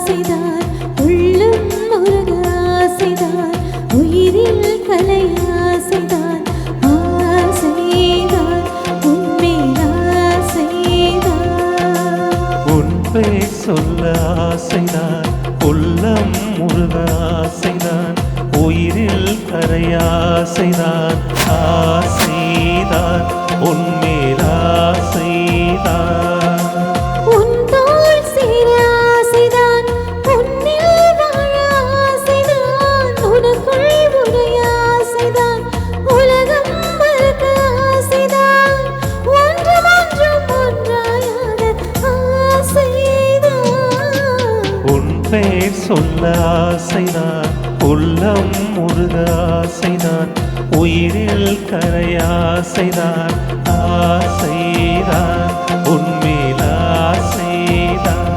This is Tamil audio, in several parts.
ஆசைதான் உள்ளம் முருக ஆசைதான் உயிரில் கலை ஆசைதான் ஆசைதான் உன்மேல் ஆசைதான் உன் பேர் சொல்ல ஆசைதான் உள்ளம் முருக ஆசைதான் உயிரில் கரை ஆசைதான் ஆசைதான் உன்மேல் ஆசைதான் உன் தோள் சேர ஆசைதான் உன்னில் வாழ ஆசைதான் உனக்குள் உடைய ஆசைதான் உலகம் மறக்க ஆசைதான் ஒன்றும் ஒன்றாயாத ஆசைதான் உன் பேர் சொல்ல ஆசைதான் உள்ளம் முருக ஆசைதான் உயிரில் கரை ஆசைதான் ஆசைதான் உன்மேல் ஆசைதான்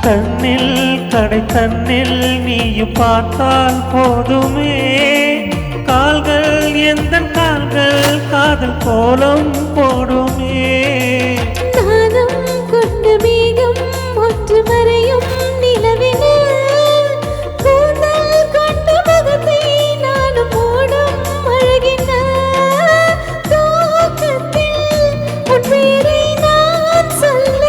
தன்னில் கடை தன்னில் நீயும் பார்த்தால் போதுமே கால்கள் எந்த கால்கள் காதல் கோலம் போடுமே நானும் கொண்ட மேகம் ஒன்று மறையும் நிலவின கூந்தல் கொண்ட முகத்தை நானும் மூடும் அழகின தூக்கத்தில் உன் பேரை நான் சொல்ல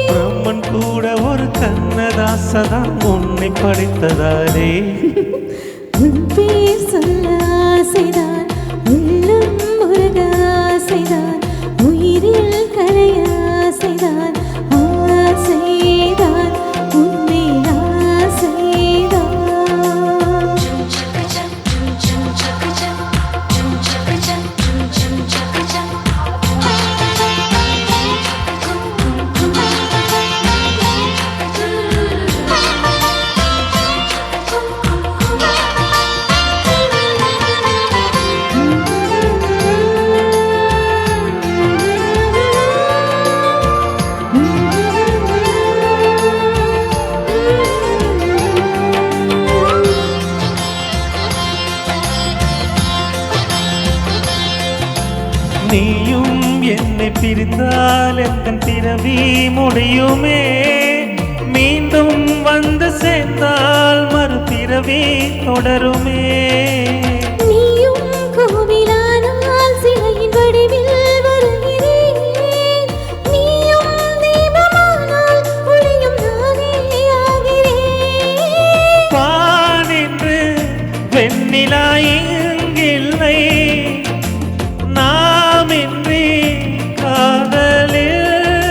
பிரம்மன் கூட ஒரு கண்ணதாசதான் உன்னை படித்ததாரே உன் பேர் சொல்ல ஆசைதான் உள்ளம் முருக ஆசைதான் உயிரில் கரை ஆசைதான் ஆசைதான் உன்மேல் ஆசைதான் நீயும் என்னை பிரிந்தால் எந்த பிறவி முடியுமே மீண்டும் வந்து சேர்ந்தால் மறுபிறவி தொடருமே நீயும் கோவிலானால் சிலையின் வடிவில் வருகிறேன் நீயும் தீபமானால் ஒளியும் நானே ஆகிறேன் வானின்று வெண்ணிலா இங்கில்லை நாமின்றி காதலில்லையே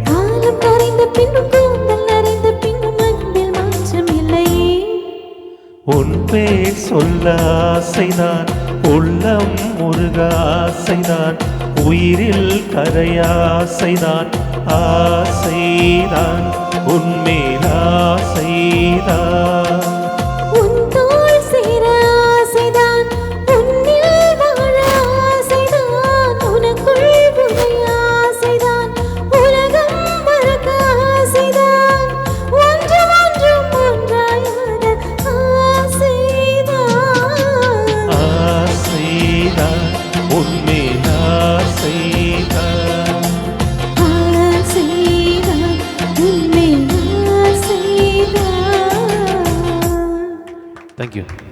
காலம் கரைந்த பின்னும் கூந்தல் நரைந்த பின்னும் அன்பில் மாற்றம் இல்லையே உன் பேர் சொல்ல ஆசைதான் உள்ளம் முருக ஆசைதான் உயிரில் கரை ஆசைதான் ஆசைதான் உன்மேல் ஆசைதான் உன் தோள் சேர ஆசைதான் உன்னில் வாழ ஆசைதான் உனக்குள் உடைய ஆசைதான் உலகம் மறக்க ஆசைதான் ஒன்றும் ஒன்றாயாத ஆசைதான் ஆசைதான் உன்மேல் ஆசைதான் ஆசைதான் உன்மேல் ஆசைதான் Thank you.